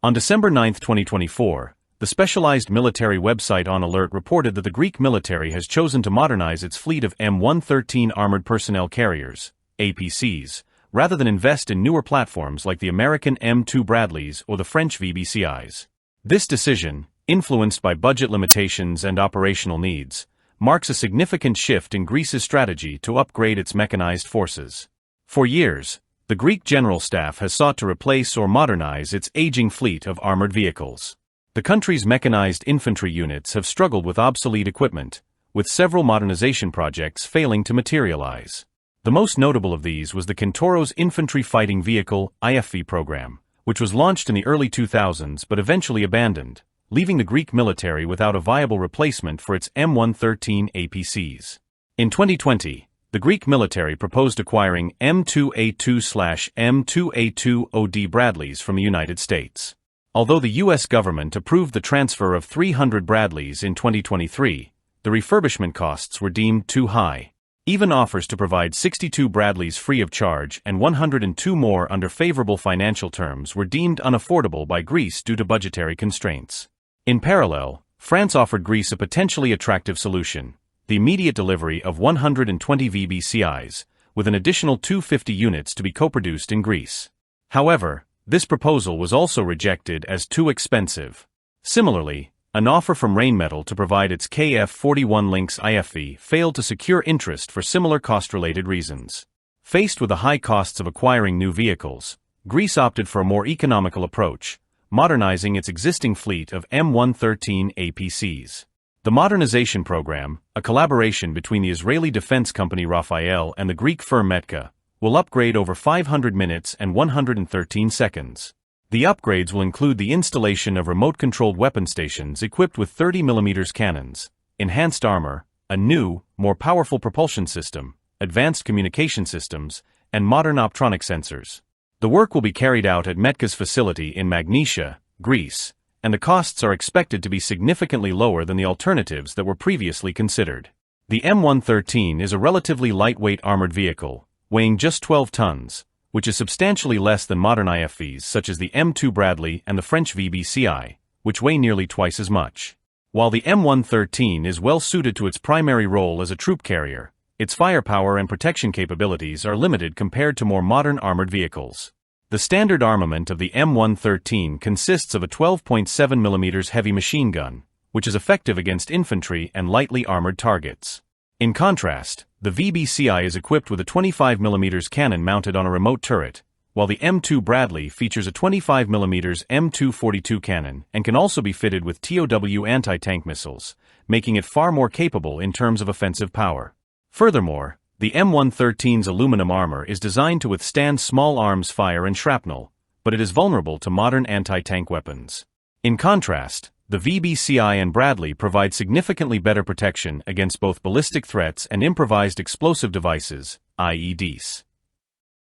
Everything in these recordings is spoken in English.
On December 9, 2024, the specialized military website On Alert reported that the Greek military has chosen to modernize its fleet of M113 armored personnel carriers, APCs, rather than invest in newer platforms like the American M2 Bradleys or the French VBCIs. This decision, influenced by budget limitations and operational needs, marks a significant shift in Greece's strategy to upgrade its mechanized forces. For years, the Greek General Staff has sought to replace or modernize its aging fleet of armored vehicles. The country's mechanized infantry units have struggled with obsolete equipment, with several modernization projects failing to materialize. The most notable of these was the Kentauros Infantry Fighting Vehicle (IFV) program, which was launched in the early 2000s but eventually abandoned, leaving the Greek military without a viable replacement for its M113 APCs. In 2020, the Greek military proposed acquiring M2A2/M2A2OD Bradleys from the United States. Although the U.S. government approved the transfer of 300 Bradleys in 2023, the refurbishment costs were deemed too high. Even offers to provide 62 Bradleys free of charge and 102 more under favorable financial terms were deemed unaffordable by Greece due to budgetary constraints. In parallel, France offered Greece a potentially attractive solution: the immediate delivery of 120 VBCIs, with an additional 250 units to be co-produced in Greece. However, this proposal was also rejected as too expensive. Similarly, an offer from Rheinmetall to provide its KF-41 Lynx IFV failed to secure interest for similar cost-related reasons. Faced with the high costs of acquiring new vehicles, Greece opted for a more economical approach, modernizing its existing fleet of M113 APCs. The modernization program, a collaboration between the Israeli defense company Rafael and the Greek firm Metka, will upgrade over 500 minutes and 113 seconds. The upgrades will include the installation of remote-controlled weapon stations equipped with 30mm cannons, enhanced armor, a new, more powerful propulsion system, advanced communication systems, and modern optronic sensors. The work will be carried out at Metka's facility in Magnesia, Greece, and the costs are expected to be significantly lower than the alternatives that were previously considered. The M113 is a relatively lightweight armored vehicle, weighing just 12 tons, which is substantially less than modern IFVs such as the M2 Bradley and the French VBCI, which weigh nearly twice as much. While the M113 is well suited to its primary role as a troop carrier, its firepower and protection capabilities are limited compared to more modern armored vehicles. The standard armament of the M113 consists of a 12.7mm heavy machine gun, which is effective against infantry and lightly armored targets. In contrast, the VBCI is equipped with a 25mm cannon mounted on a remote turret, while the M2 Bradley features a 25mm M242 cannon and can also be fitted with TOW anti-tank missiles, making it far more capable in terms of offensive power. Furthermore, the M113's aluminum armor is designed to withstand small arms fire and shrapnel, but it is vulnerable to modern anti-tank weapons. In contrast, the VBCI and Bradley provide significantly better protection against both ballistic threats and improvised explosive devices, IEDs.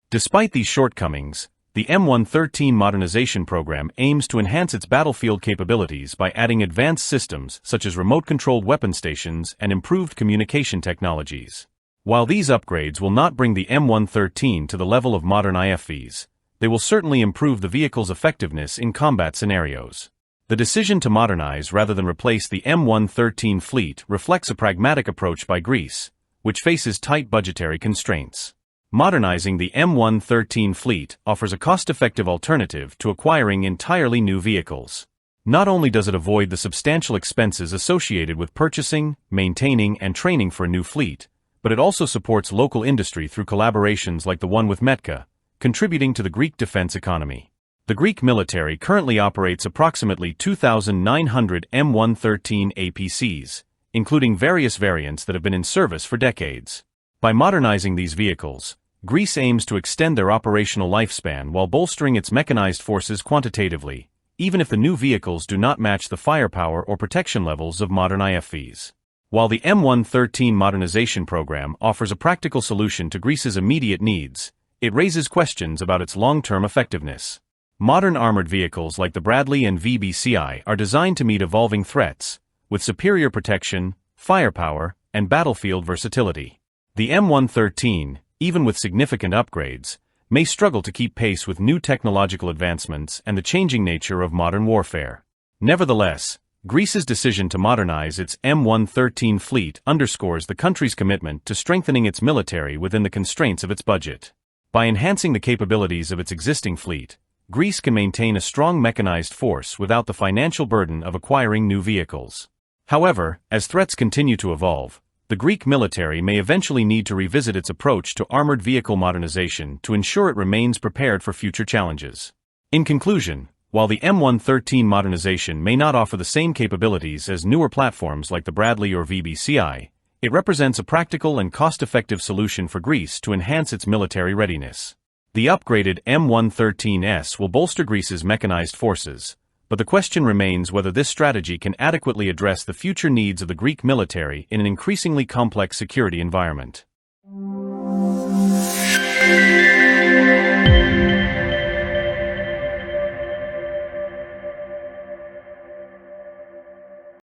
Despite these shortcomings, the M113 modernization program aims to enhance its battlefield capabilities by adding advanced systems such as remote-controlled weapon stations and improved communication technologies. While these upgrades will not bring the M113 to the level of modern IFVs, they will certainly improve the vehicle's effectiveness in combat scenarios. The decision to modernize rather than replace the M113 fleet reflects a pragmatic approach by Greece, which faces tight budgetary constraints. Modernizing the M113 fleet offers a cost-effective alternative to acquiring entirely new vehicles. Not only does it avoid the substantial expenses associated with purchasing, maintaining, and training for a new fleet, but it also supports local industry through collaborations like the one with Metka, contributing to the Greek defense economy. The Greek military currently operates approximately 2,900 M113 APCs, including various variants that have been in service for decades. By modernizing these vehicles, Greece aims to extend their operational lifespan while bolstering its mechanized forces quantitatively, even if the new vehicles do not match the firepower or protection levels of modern IFVs. While the M113 modernization program offers a practical solution to Greece's immediate needs, it raises questions about its long-term effectiveness. Modern armored vehicles like the Bradley and VBCI are designed to meet evolving threats, with superior protection, firepower, and battlefield versatility. The M113, even with significant upgrades, may struggle to keep pace with new technological advancements and the changing nature of modern warfare. Nevertheless, Greece's decision to modernize its M113 fleet underscores the country's commitment to strengthening its military within the constraints of its budget. By enhancing the capabilities of its existing fleet, Greece can maintain a strong mechanized force without the financial burden of acquiring new vehicles. However, as threats continue to evolve, the Greek military may eventually need to revisit its approach to armored vehicle modernization to ensure it remains prepared for future challenges. In conclusion, while the M113 modernization may not offer the same capabilities as newer platforms like the Bradley or VBCI, it represents a practical and cost-effective solution for Greece to enhance its military readiness. The upgraded M113S will bolster Greece's mechanized forces, but the question remains whether this strategy can adequately address the future needs of the Greek military in an increasingly complex security environment.